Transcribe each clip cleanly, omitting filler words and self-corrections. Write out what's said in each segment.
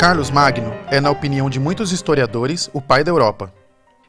Carlos Magno é, na opinião de muitos historiadores, o pai da Europa.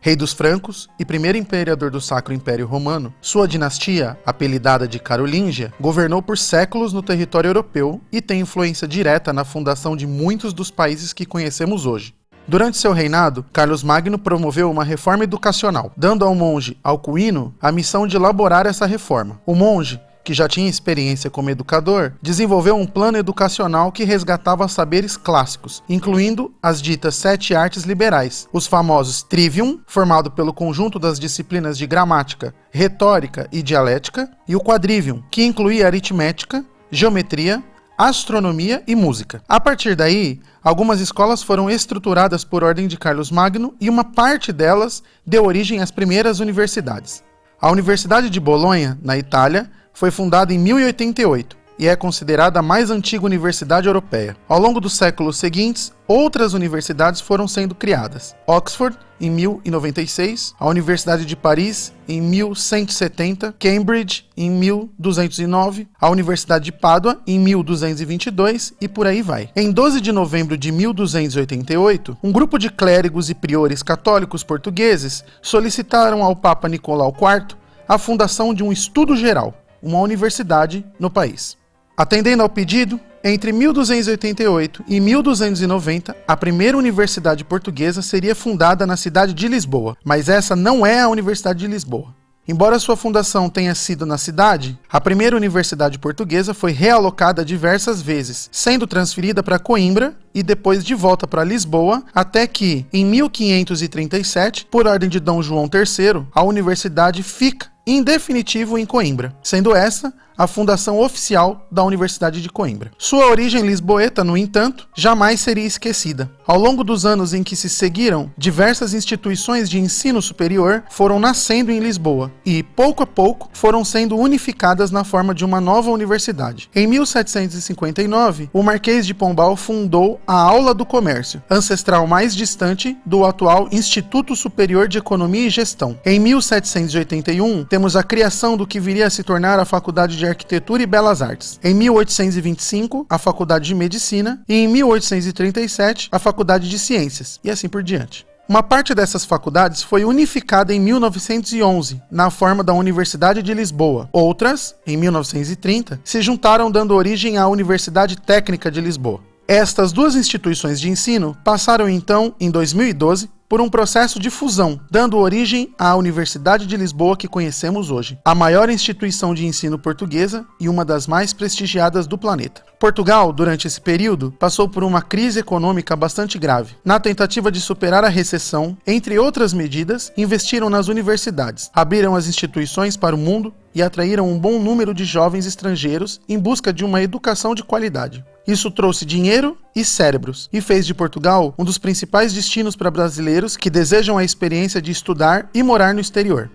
Rei dos francos e primeiro imperador do Sacro Império Romano, sua dinastia, apelidada de Carolíngia, governou por séculos no território europeu e tem influência direta na fundação de muitos dos países que conhecemos hoje. Durante seu reinado, Carlos Magno promoveu uma reforma educacional, dando ao monge Alcuino a missão de elaborar essa reforma. O monge, que já tinha experiência como educador, desenvolveu um plano educacional que resgatava saberes clássicos, incluindo as ditas 7 artes liberais, os famosos trivium, formado pelo conjunto das disciplinas de gramática, retórica e dialética, e o quadrivium, que incluía aritmética, geometria, astronomia e música. A partir daí, algumas escolas foram estruturadas por ordem de Carlos Magno e uma parte delas deu origem às primeiras universidades. A Universidade de Bolonha, na Itália, foi fundada em 1088 e é considerada a mais antiga universidade europeia. Ao longo dos séculos seguintes, outras universidades foram sendo criadas. Oxford, em 1096, a Universidade de Paris, em 1170, Cambridge, em 1209, a Universidade de Pádua, em 1222 e por aí vai. Em 12 de novembro de 1288, um grupo de clérigos e priores católicos portugueses solicitaram ao Papa Nicolau IV a fundação de um estudo geral, uma universidade no país. Atendendo ao pedido, entre 1288 e 1290, a primeira universidade portuguesa seria fundada na cidade de Lisboa, mas essa não é a Universidade de Lisboa. Embora sua fundação tenha sido na cidade, a primeira universidade portuguesa foi realocada diversas vezes, sendo transferida para Coimbra e depois de volta para Lisboa, até que, em 1537, por ordem de Dom João III, a universidade fica em definitivo em Coimbra, sendo essa a fundação oficial da Universidade de Coimbra. Sua origem lisboeta, no entanto, jamais seria esquecida. Ao longo dos anos em que se seguiram, diversas instituições de ensino superior foram nascendo em Lisboa e, pouco a pouco, foram sendo unificadas na forma de uma nova universidade. Em 1759, o Marquês de Pombal fundou a Aula do Comércio, ancestral mais distante do atual Instituto Superior de Economia e Gestão. Em 1781, temos a criação do que viria a se tornar a Faculdade de Arquitetura e Belas Artes. Em 1825, a Faculdade de Medicina e em 1837, a Faculdade de Ciências, e assim por diante. Uma parte dessas faculdades foi unificada em 1911, na forma da Universidade de Lisboa. Outras, em 1930, se juntaram dando origem à Universidade Técnica de Lisboa. Estas duas instituições de ensino passaram então, em 2012, por um processo de fusão, dando origem à Universidade de Lisboa que conhecemos hoje, a maior instituição de ensino portuguesa e uma das mais prestigiadas do planeta. Portugal, durante esse período, passou por uma crise econômica bastante grave. Na tentativa de superar a recessão, entre outras medidas, investiram nas universidades, abriram as instituições para o mundo e atraíram um bom número de jovens estrangeiros em busca de uma educação de qualidade. Isso trouxe dinheiro e cérebros e fez de Portugal um dos principais destinos para brasileiros que desejam a experiência de estudar e morar no exterior.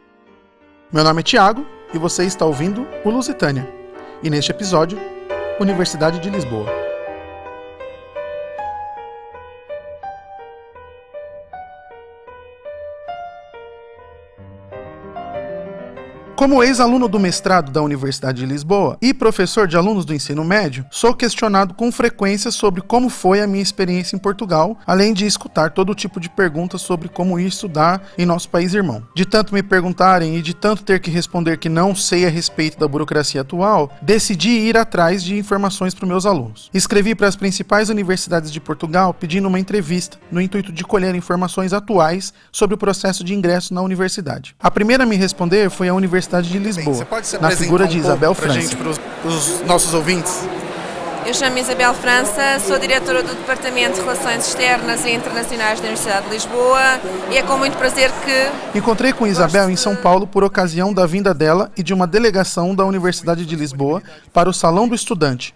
Meu nome é Thiago e você está ouvindo o Lusitânia. E neste episódio, Universidade de Lisboa. Como ex-aluno do mestrado da Universidade de Lisboa e professor de alunos do ensino médio, sou questionado com frequência sobre como foi a minha experiência em Portugal, além de escutar todo tipo de perguntas sobre como ir estudar em nosso país irmão. De tanto me perguntarem e de tanto ter que responder que não sei a respeito da burocracia atual, decidi ir atrás de informações para os meus alunos. Escrevi para as principais universidades de Portugal pedindo uma entrevista, no intuito de colher informações atuais sobre o processo de ingresso na universidade. A primeira a me responder foi a Universidade de Lisboa, na figura de Isabel França. Para os nossos ouvintes. Eu chamo-me Isabel França, sou diretora do Departamento de Relações Externas e Internacionais da Universidade de Lisboa e é com muito prazer que... Encontrei com Isabel em São Paulo por ocasião da vinda dela e de uma delegação da Universidade de Lisboa para o Salão do Estudante,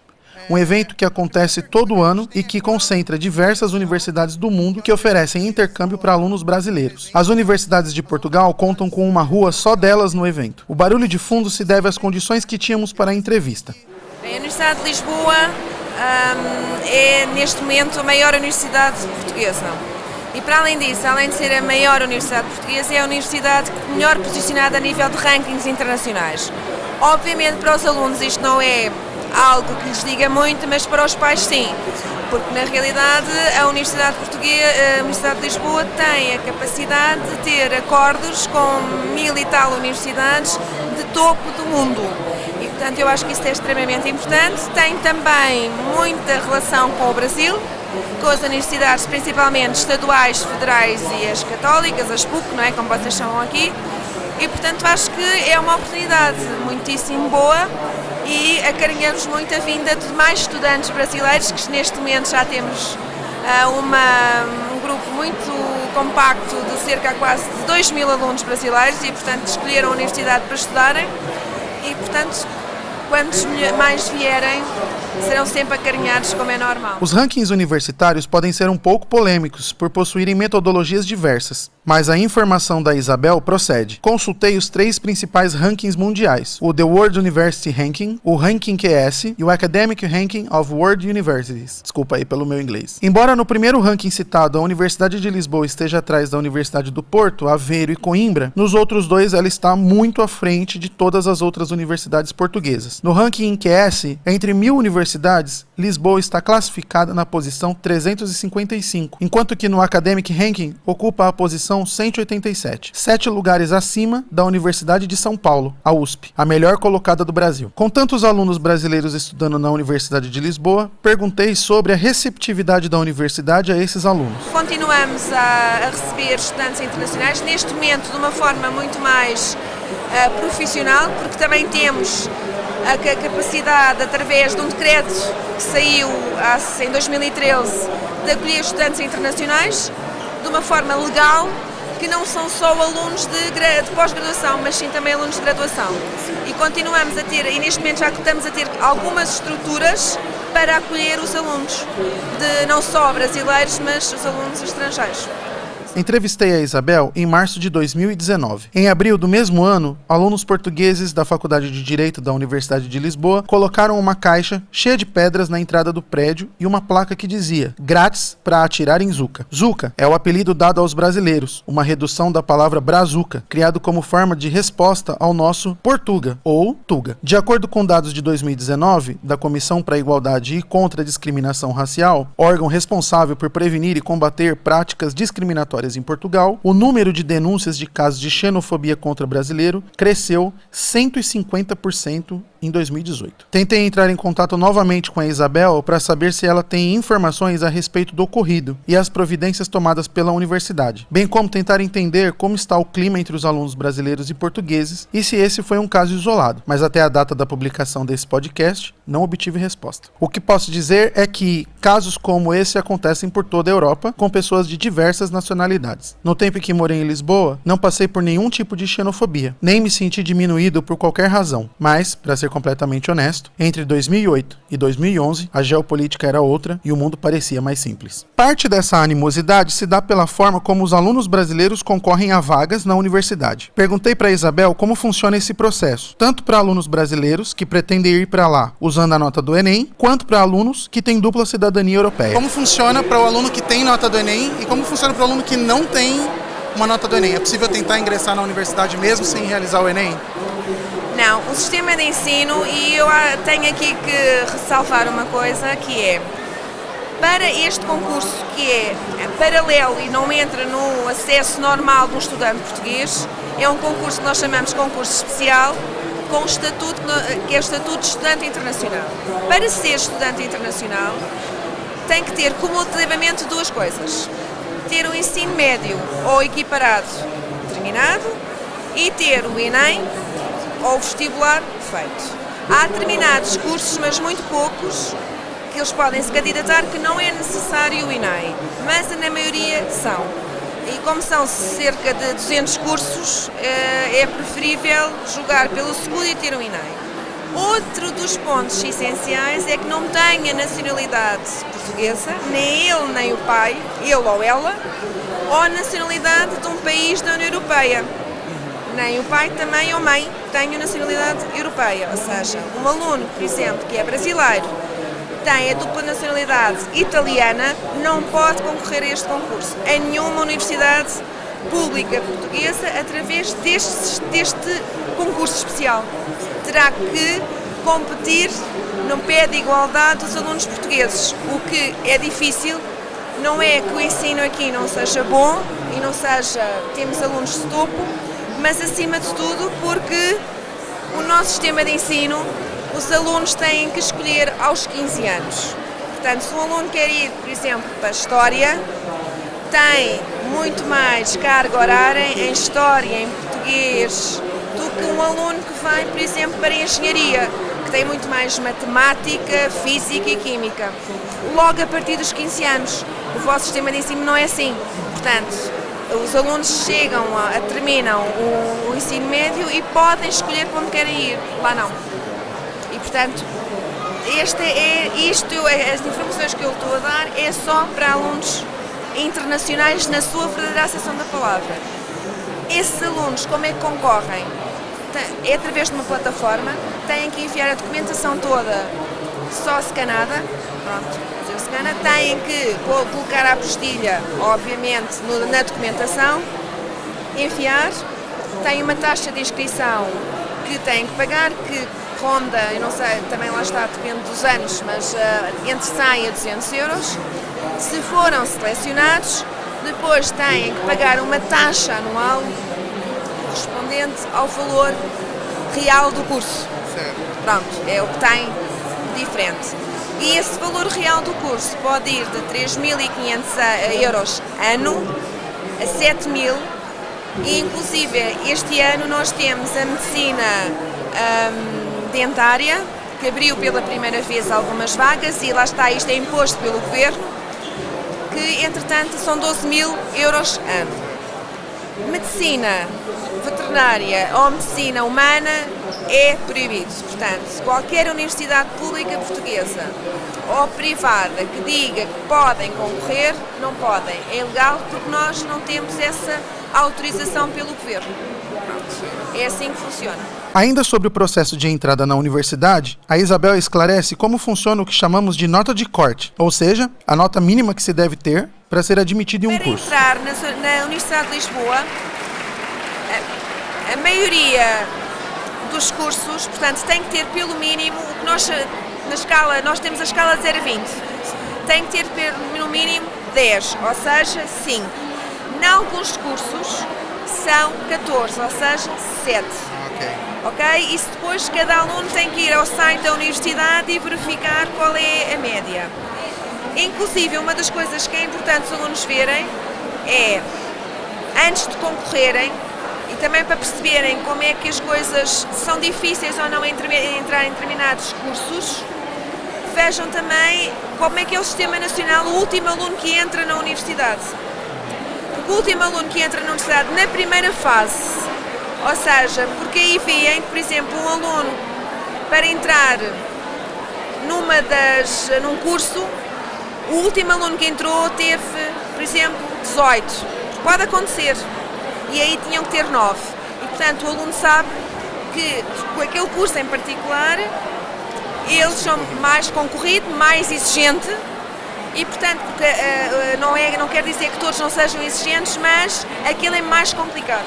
um evento que acontece todo ano e que concentra diversas universidades do mundo que oferecem intercâmbio para alunos brasileiros. As universidades de Portugal contam com uma rua só delas no evento. O barulho de fundo se deve às condições que tínhamos para a entrevista. Bem, a Universidade de Lisboa é neste momento a maior universidade portuguesa. E para além disso, além de ser a maior universidade portuguesa, é a universidade melhor posicionada a nível de rankings internacionais. Obviamente para os alunos isto não é algo que lhes diga muito, mas para os pais sim, porque na realidade a Universidade de Lisboa tem a capacidade de ter acordos com 1000 e tal universidades de topo do mundo. E portanto eu acho que isso é extremamente importante. Tem também muita relação com o Brasil, com as universidades principalmente estaduais, federais e as católicas, as PUC, não é, como vocês chamam aqui. E portanto acho que é uma oportunidade muitíssimo boa e acarinhamos muito a vinda de mais estudantes brasileiros, que neste momento já temos um grupo muito compacto de cerca quase de 2000 alunos brasileiros e portanto escolheram a universidade para estudarem e portanto quantos mais vierem serão sempre acarinhados, como é normal. Os rankings universitários podem ser um pouco polêmicos por possuírem metodologias diversas, mas a informação da Isabel procede. Consultei os 3 principais rankings mundiais, o The World University Ranking, o Ranking QS e o Academic Ranking of World Universities. Desculpa aí pelo meu inglês. Embora no primeiro ranking citado a Universidade de Lisboa esteja atrás da Universidade do Porto, Aveiro e Coimbra, nos outros 2 ela está muito à frente de todas as outras universidades portuguesas. No ranking QS, entre 1000 universidades, Lisboa está classificada na posição 355, enquanto que no Academic Ranking ocupa a posição 187, 7 lugares acima da Universidade de São Paulo, a USP, a melhor colocada do Brasil. Com tantos alunos brasileiros estudando na Universidade de Lisboa, perguntei sobre a receptividade da universidade a esses alunos. Continuamos a receber estudantes internacionais, neste momento de uma forma muito mais profissional, porque também temos a capacidade, através de um decreto que saiu em 2013, de acolher estudantes internacionais de uma forma legal, que não são só alunos de pós-graduação, mas sim também alunos de graduação. E continuamos a ter, e neste momento já estamos a ter algumas estruturas para acolher os alunos, não só brasileiros, mas os alunos estrangeiros. Entrevistei a Isabel em março de 2019. Em abril do mesmo ano, alunos portugueses da Faculdade de Direito da Universidade de Lisboa colocaram uma caixa cheia de pedras na entrada do prédio e uma placa que dizia "Grátis para atirar em Zuca". Zuca é o apelido dado aos brasileiros, uma redução da palavra brazuca, criado como forma de resposta ao nosso Portuga ou Tuga. De acordo com dados de 2019 da Comissão para a Igualdade e contra a Discriminação Racial, órgão responsável por prevenir e combater práticas discriminatórias em Portugal, o número de denúncias de casos de xenofobia contra brasileiro cresceu 150% em 2018. Tentei entrar em contato novamente com a Isabel para saber se ela tem informações a respeito do ocorrido e as providências tomadas pela universidade, bem como tentar entender como está o clima entre os alunos brasileiros e portugueses e se esse foi um caso isolado, mas até a data da publicação desse podcast não obtive resposta. O que posso dizer é que casos como esse acontecem por toda a Europa, com pessoas de diversas nacionalidades. No tempo em que morei em Lisboa, não passei por nenhum tipo de xenofobia, nem me senti diminuído por qualquer razão, mas, para ser completamente honesto, entre 2008 e 2011, a geopolítica era outra e o mundo parecia mais simples. Parte dessa animosidade se dá pela forma como os alunos brasileiros concorrem a vagas na universidade. Perguntei para Isabel como funciona esse processo, tanto para alunos brasileiros que pretendem ir para lá usando a nota do Enem, quanto para alunos que têm dupla cidadania europeia. Como funciona para o aluno que tem nota do Enem e como funciona para o aluno que não tem uma nota do Enem? É possível tentar ingressar na universidade mesmo sem realizar o Enem? Não, o sistema de ensino, e eu tenho aqui que ressalvar uma coisa, que é, para este concurso que é paralelo e não entra no acesso normal de um estudante português, é um concurso que nós chamamos de concurso especial, com o estatuto, que é o estatuto de estudante internacional. Para ser estudante internacional, tem que ter cumulativamente 2 coisas. Ter o ensino médio ou equiparado terminado e ter o Enem ou vestibular feito. Há determinados cursos, mas muito poucos, que eles podem se candidatar que não é necessário o Enem, mas na maioria são. E como são cerca de 200 cursos, é preferível jogar pelo seguro e ter um Enem. Outro dos pontos essenciais é que não tenha nacionalidade portuguesa, nem ele nem o pai, ele ou ela, ou nacionalidade de um país da União Europeia. Nem o pai também ou mãe tenham nacionalidade europeia, ou seja, um aluno, por exemplo, que é brasileiro, tem a dupla nacionalidade italiana, não pode concorrer a este concurso em nenhuma universidade pública portuguesa através deste concurso especial. Terá que competir no pé de igualdade dos alunos portugueses. O que é difícil não é que o ensino aqui não seja bom e não seja, temos alunos de topo, mas acima de tudo porque o nosso sistema de ensino, os alunos têm que escolher aos 15 anos. Portanto, se um aluno quer ir, por exemplo, para a História, tem muito mais carga horária em História, em Português, do que um aluno que vai, por exemplo, para a Engenharia, que tem muito mais Matemática, Física e Química. Logo a partir dos 15 anos, o vosso sistema de ensino não é assim. Portanto, os alunos terminam o ensino médio e podem escolher para onde querem ir. Lá não. E, portanto, as informações que eu estou a dar é só para alunos internacionais na sua verdadeira acessão da palavra. Esses alunos, como é que concorrem? É através de uma plataforma, têm que enviar a documentação toda só scanada, têm que colocar a apostilha, obviamente, na documentação, enviar, tem uma taxa de inscrição que têm que pagar, que ronda, eu não sei, também lá está, depende dos anos, mas entre 100 a 200 euros. Se foram selecionados, depois têm que pagar uma taxa anual correspondente ao valor real do curso. Certo. Pronto, é o que tem diferente. E esse valor real do curso pode ir de 3.500 euros ano a 7.000 e inclusive este ano nós temos a medicina dentária, que abriu pela primeira vez algumas vagas e lá está, isto é imposto pelo governo, que entretanto são 12.000 euros ano. Medicina veterinária ou medicina humana é proibido. Portanto, qualquer universidade pública portuguesa ou privada que diga que podem concorrer, não podem. É ilegal porque nós não temos essa autorização pelo governo. É assim que funciona. Ainda sobre o processo de entrada na universidade, a Isabel esclarece como funciona o que chamamos de nota de corte, ou seja, a nota mínima que se deve ter para ser admitido em um curso. Para entrar na Universidade de Lisboa, a maioria dos cursos, portanto, tem que ter pelo mínimo, o que nós temos a escala de 0 a 20, tem que ter no mínimo 10, ou seja, 5. Em alguns cursos são 14, ou seja, 7. Ok? Isso depois cada aluno tem que ir ao site da universidade e verificar qual é a média. Inclusive, uma das coisas que é importante os alunos verem é, antes de concorrerem, e também para perceberem como é que as coisas são difíceis ou não entrar em determinados cursos, vejam também como é que é o sistema nacional, o último aluno que entra na universidade. Porque o último aluno que entra na universidade na primeira fase, ou seja, porque aí veem, por exemplo, um aluno para entrar num curso, o último aluno que entrou teve, por exemplo, 18. Pode acontecer. E aí tinham que ter 9. E, portanto, o aluno sabe que, com aquele curso em particular, eles são mais concorrido, mais exigente. E, portanto, porque, não quer dizer que todos não sejam exigentes, mas aquele é mais complicado.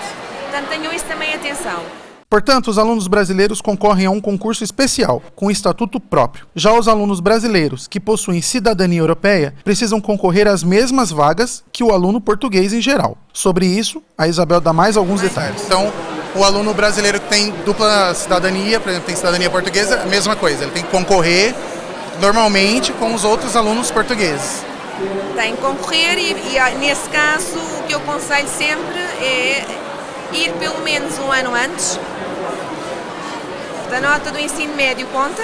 Portanto, tenham isso também em atenção. Portanto, os alunos brasileiros concorrem a um concurso especial, com estatuto próprio. Já os alunos brasileiros, que possuem cidadania europeia, precisam concorrer às mesmas vagas que o aluno português em geral. Sobre isso, a Isabel dá mais alguns detalhes. Então, o aluno brasileiro que tem dupla cidadania, por exemplo, tem cidadania portuguesa, a mesma coisa. Ele tem que concorrer normalmente com os outros alunos portugueses. Tem que concorrer e nesse caso, o que eu aconselho sempre é ir pelo menos um ano antes. A nota do ensino médio conta,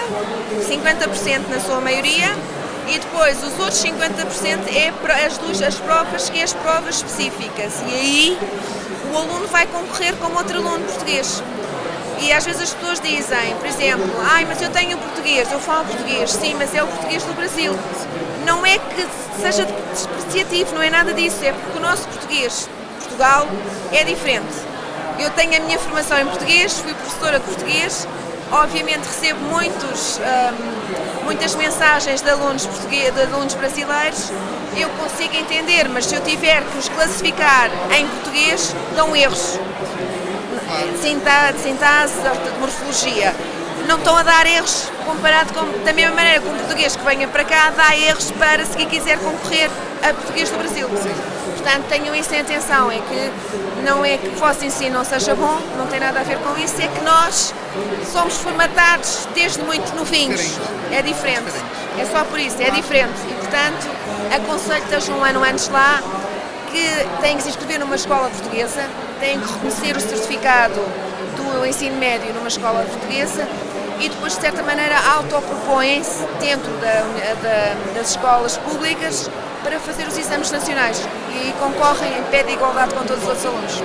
50% na sua maioria, e depois os outros 50% é as provas, que é as provas específicas. E aí o aluno vai concorrer como outro aluno português. E às vezes as pessoas dizem, por exemplo, mas eu tenho português, eu falo português, sim, mas é o português do Brasil. Não é que seja despreciativo, não é nada disso, é porque o nosso português, Portugal, é diferente. Eu tenho a minha formação em português, fui professora de português, obviamente recebo muitas mensagens de alunos brasileiros, eu consigo entender, mas se eu tiver que os classificar em português, dão erros de sintaxe, de morfologia. não estão a dar erros comparado com, da mesma maneira que um português que venha para cá dá erros para se quiser concorrer a português do Brasil. Portanto, tenham isso em atenção, é que não é que o vosso ensino não seja bom, não tem nada a ver com isso, é que nós somos formatados desde muito novinhos, é diferente, é só por isso, é diferente e, portanto, aconselho que estejam um ano antes lá, que têm que se inscrever numa escola portuguesa, têm que reconhecer o certificado do ensino médio numa escola portuguesa e depois, de certa maneira, autopropõem-se dentro das escolas públicas para fazer os exames nacionais e concorrem em pé de igualdade com todos os outros alunos.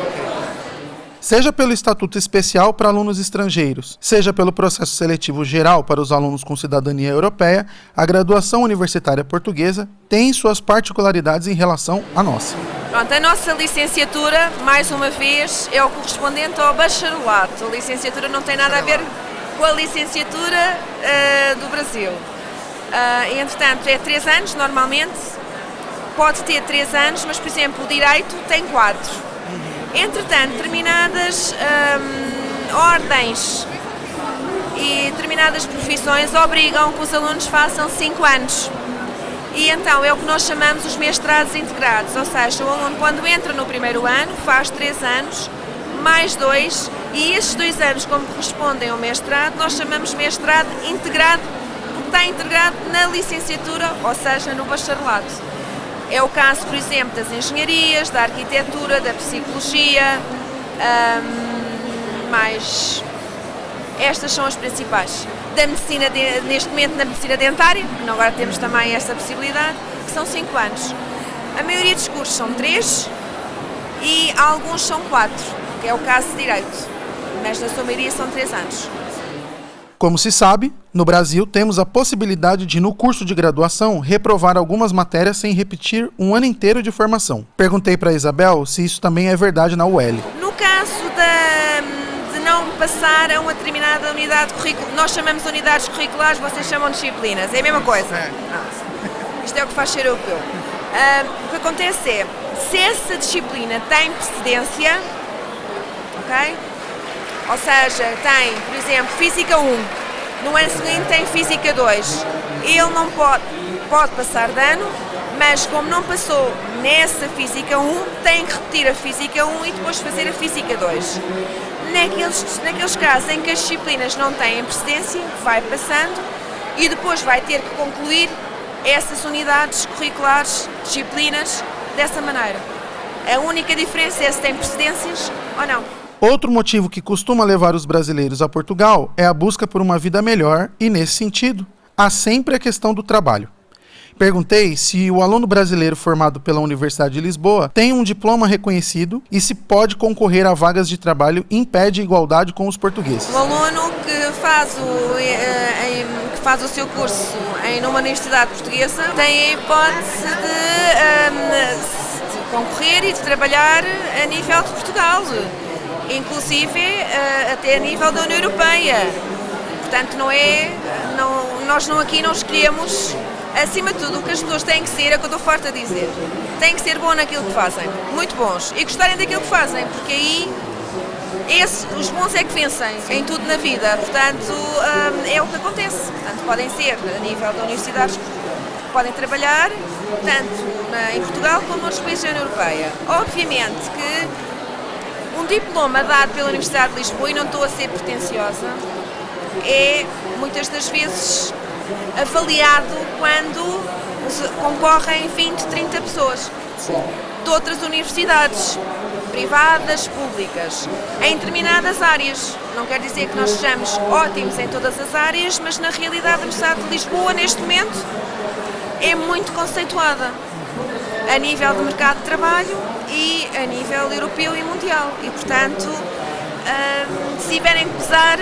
Seja pelo Estatuto Especial para alunos estrangeiros, seja pelo processo seletivo geral para os alunos com cidadania europeia, a graduação universitária portuguesa tem suas particularidades em relação à nossa. Pronto, a nossa licenciatura, mais uma vez, é o correspondente ao bacharelato. A licenciatura não tem nada a ver com a licenciatura do Brasil. Entretanto, é 3 anos normalmente, pode ter 3 anos, mas, por exemplo, o direito tem 4. Entretanto, determinadas ordens e determinadas profissões obrigam que os alunos façam 5 anos. E então é o que nós chamamos os mestrados integrados, ou seja, o aluno quando entra no primeiro ano faz 3 anos, mais 2, e esses 2 anos, como correspondem ao mestrado, nós chamamos mestrado integrado, porque está integrado na licenciatura, ou seja, no bacharelato. É o caso, por exemplo, das engenharias, da arquitetura, da psicologia, mas estas são as principais. Da medicina, neste momento, na medicina dentária, que agora temos também esta possibilidade, que são 5 anos. A maioria dos cursos são 3 e alguns são 4, que é o caso de direito, mas na sua maioria são 3 anos. Como se sabe, no Brasil temos a possibilidade de, no curso de graduação, reprovar algumas matérias sem repetir um ano inteiro de formação. Perguntei para a Isabel se isso também é verdade na UEL. No caso de não passar a uma determinada unidade curricular, nós chamamos de unidades curriculares, vocês chamam de disciplinas, é a mesma coisa. Isto é o que faz ser europeu. O que acontece é, se essa disciplina tem precedência, ok? Ou seja, tem, por exemplo, Física 1, no ano seguinte tem Física 2. Ele não pode passar de ano, mas como não passou nessa Física 1, tem que repetir a Física 1 e depois fazer a Física 2. Naqueles casos em que as disciplinas não têm precedência, vai passando e depois vai ter que concluir essas unidades curriculares, disciplinas, dessa maneira. A única diferença é se tem precedências ou não. Outro motivo que costuma levar os brasileiros a Portugal é a busca por uma vida melhor e, nesse sentido, há sempre a questão do trabalho. Perguntei se o aluno brasileiro formado pela Universidade de Lisboa tem um diploma reconhecido e se pode concorrer a vagas de trabalho em pé de igualdade com os portugueses. O aluno que faz o seu curso numa universidade portuguesa tem a hipótese de concorrer e de trabalhar a nível de Portugal, inclusive até a nível da União Europeia. Portanto, nós aqui não escolhemos. Acima de tudo, o que as pessoas têm que ser, é o que eu estou farta a dizer, têm que ser bons naquilo que fazem, muito bons, e gostarem daquilo que fazem, porque aí os bons é que vencem em tudo na vida. Portanto, é o que acontece. Portanto, podem ser a nível da universidade, podem trabalhar tanto em Portugal como noutros países da União Europeia. Obviamente que um diploma dado pela Universidade de Lisboa, e não estou a ser pretenciosa, é muitas das vezes avaliado quando concorrem 20, 30 pessoas de outras universidades, privadas, públicas, em determinadas áreas. Não quer dizer que nós sejamos ótimos em todas as áreas, mas na realidade a Universidade de Lisboa, neste momento, é muito conceituada a nível de mercado de trabalho e a nível europeu e mundial. E, portanto, se tiverem que pesar,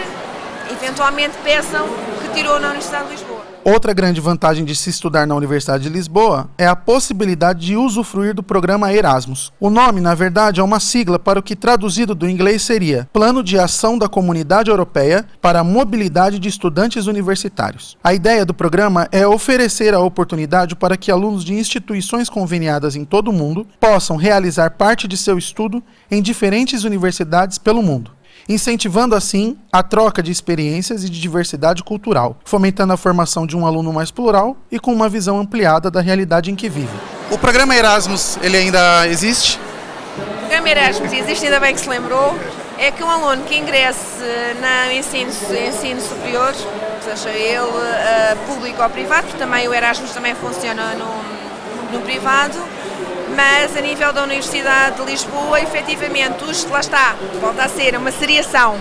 eventualmente pesam que tirou na Universidade de Lisboa. Outra grande vantagem de se estudar na Universidade de Lisboa é a possibilidade de usufruir do programa Erasmus. O nome, na verdade, é uma sigla para o que traduzido do inglês seria Plano de Ação da Comunidade Europeia para a Mobilidade de Estudantes Universitários. A ideia do programa é oferecer a oportunidade para que alunos de instituições conveniadas em todo o mundo possam realizar parte de seu estudo em diferentes universidades pelo mundo. incentivando assim a troca de experiências e de diversidade cultural, fomentando a formação de um aluno mais plural e com uma visão ampliada da realidade em que vive. O programa Erasmus, ele ainda existe? O programa Erasmus existe, ainda bem que se lembrou. É que um aluno que ingresse no ensino superior, seja ele público ou privado, porque também o Erasmus também funciona no privado, mas a nível da Universidade de Lisboa, efetivamente, lá está, volta a ser uma seriação.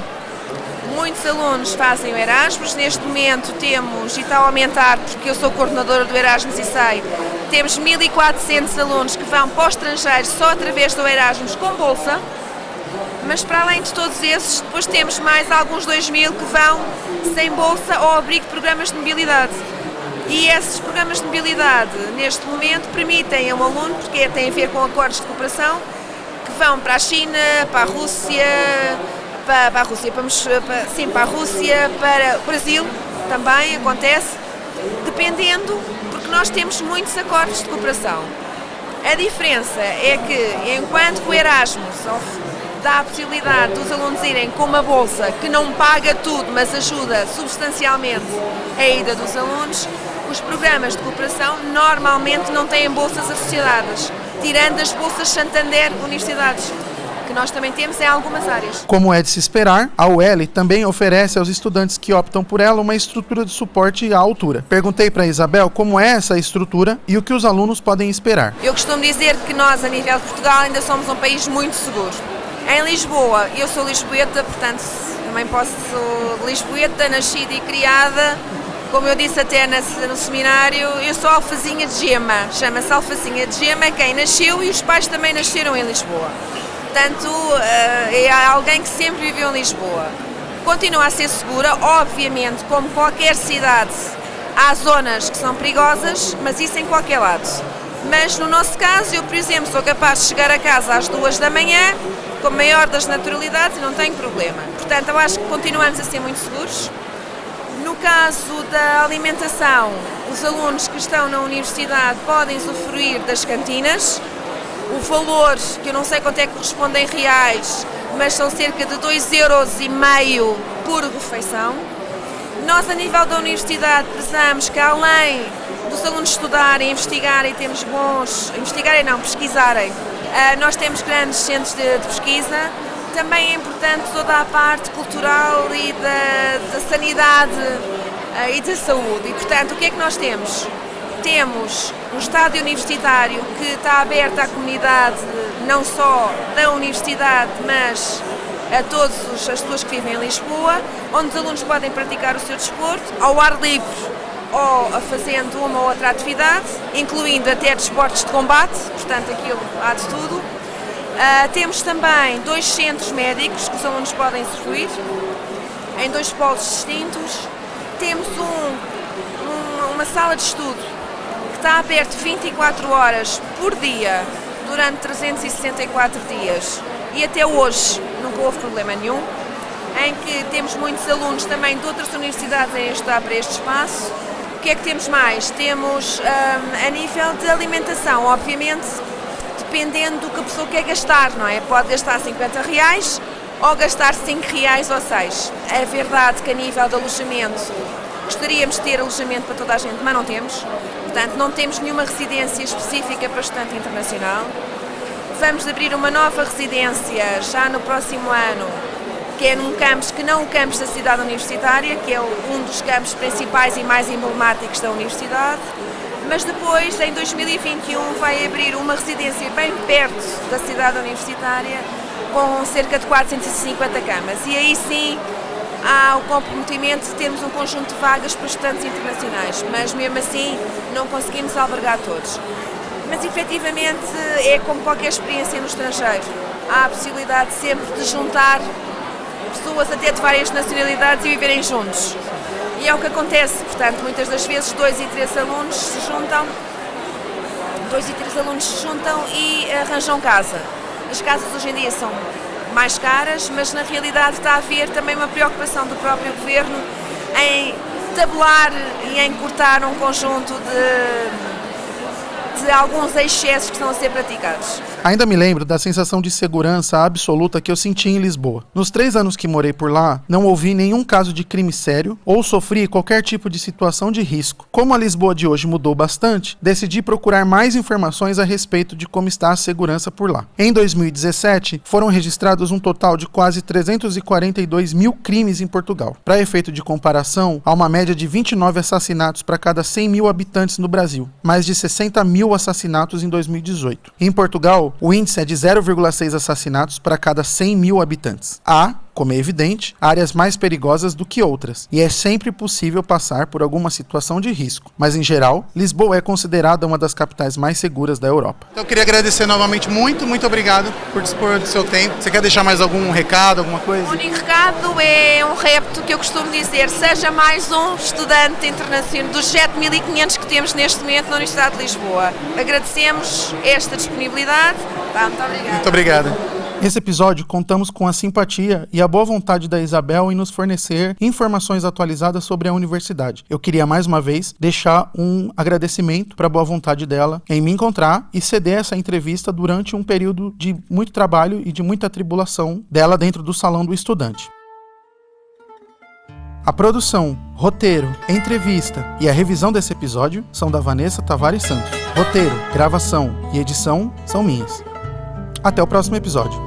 Muitos alunos fazem o Erasmus, neste momento temos, e está a aumentar, porque eu sou coordenadora do Erasmus e sei, temos 1.400 alunos que vão para o estrangeiro só através do Erasmus com bolsa, mas para além de todos esses, depois temos mais alguns 2.000 que vão sem bolsa ou ao abrigo de programas de mobilidade. E esses programas de mobilidade, neste momento, permitem a um aluno, porque tem a ver com acordos de cooperação, que vão para a China, para a Rússia, para a Rússia, para o Brasil, também acontece, dependendo, porque nós temos muitos acordos de cooperação. A diferença é que, enquanto que o Erasmus dá a possibilidade dos alunos irem com uma bolsa que não paga tudo, mas ajuda substancialmente a ida dos alunos, os programas de cooperação normalmente não têm bolsas associadas, tirando as bolsas Santander Universidades, que nós também temos em algumas áreas. Como é de se esperar, a UEL também oferece aos estudantes que optam por ela uma estrutura de suporte à altura. Perguntei para a Isabel como é essa estrutura e o que os alunos podem esperar. Eu costumo dizer que nós, a nível de Portugal, ainda somos um país muito seguro. Em Lisboa, eu sou lisboeta, portanto também posso ser lisboeta, nascida e criada, como eu disse até no seminário, eu sou alfazinha de gema, chama-se alfazinha de gema, quem nasceu e os pais também nasceram em Lisboa. Portanto, é alguém que sempre viveu em Lisboa. Continua a ser segura, obviamente, como qualquer cidade, há zonas que são perigosas, mas isso em qualquer lado. Mas no nosso caso, eu, por exemplo, sou capaz de chegar a casa às 2 da manhã, com a maior das naturalidades e não tenho problema. Portanto, eu acho que continuamos a ser muito seguros. No caso da alimentação, os alunos que estão na universidade podem usufruir das cantinas. O valor, que eu não sei quanto é que corresponde em reais, mas são cerca de 2,5 € por refeição. Nós, a nível da universidade, prezamos que além dos alunos estudarem, investigarem, pesquisarem, nós temos grandes centros de pesquisa. Também é importante toda a parte cultural e da sanidade e da saúde. E, portanto, o que é que nós temos? Temos um estádio universitário que está aberto à comunidade, não só da universidade, mas a todas as pessoas que vivem em Lisboa, onde os alunos podem praticar o seu desporto ao ar livre ou fazendo uma ou outra atividade, incluindo até desportos de combate, portanto aquilo há de tudo. Temos também 2 centros médicos que os alunos podem usufruir, em 2 polos distintos. Temos uma sala de estudo que está aberta 24 horas por dia, durante 364 dias, e até hoje nunca houve problema nenhum, em que temos muitos alunos também de outras universidades a estudar para este espaço. O que é que temos mais? Temos, a nível de alimentação, obviamente, dependendo do que a pessoa quer gastar, não é? Pode gastar R$50 ou gastar R$5 ou 6. É verdade que a nível de alojamento, gostaríamos de ter alojamento para toda a gente, mas não temos. Portanto, não temos nenhuma residência específica para estudante internacional. Vamos abrir uma nova residência já no próximo ano, que é num campus que não o campus da cidade universitária, que é um dos campos principais e mais emblemáticos da universidade. Mas depois, em 2021, vai abrir uma residência bem perto da cidade universitária, com cerca de 450 camas. E aí sim há o comprometimento de termos um conjunto de vagas para estudantes internacionais, mas mesmo assim não conseguimos albergar todos. Mas efetivamente é como qualquer experiência no estrangeiro. Há a possibilidade sempre de juntar pessoas até de várias nacionalidades e viverem juntos. E é o que acontece, portanto, muitas das vezes 2 e 3 alunos se juntam e arranjam casa. As casas hoje em dia são mais caras, mas na realidade está a haver também uma preocupação do próprio governo em tabular e em cortar um conjunto de de alguns excessos que estão a ser praticados. Ainda me lembro da sensação de segurança absoluta que eu senti em Lisboa. Nos 3 anos que morei por lá, não ouvi nenhum caso de crime sério ou sofri qualquer tipo de situação de risco. Como a Lisboa de hoje mudou bastante, decidi procurar mais informações a respeito de como está a segurança por lá. Em 2017, foram registrados um total de quase 342 mil crimes em Portugal. Para efeito de comparação, há uma média de 29 assassinatos para cada 100 mil habitantes no Brasil, mais de 60 mil assassinatos em 2018. Em Portugal, o índice é de 0,6 assassinatos para cada 100 mil habitantes. Há, como é evidente, áreas mais perigosas do que outras, e é sempre possível passar por alguma situação de risco. Mas, em geral, Lisboa é considerada uma das capitais mais seguras da Europa. Então, eu queria agradecer novamente muito obrigado por dispor do seu tempo. Você quer deixar mais algum recado, alguma coisa? O único recado é um repto que eu costumo dizer: seja mais um estudante internacional dos 7.500 que temos neste momento na Universidade de Lisboa. Agradecemos esta disponibilidade. Muito obrigada. Muito obrigado. Nesse episódio, contamos com a simpatia e a boa vontade da Isabel em nos fornecer informações atualizadas sobre a universidade. Eu queria, mais uma vez, deixar um agradecimento para a boa vontade dela em me encontrar e ceder essa entrevista durante um período de muito trabalho e de muita tribulação dela dentro do Salão do Estudante. A produção, roteiro, entrevista e a revisão desse episódio são da Vanessa Tavares Santos. Roteiro, gravação e edição são minhas. Até o próximo episódio.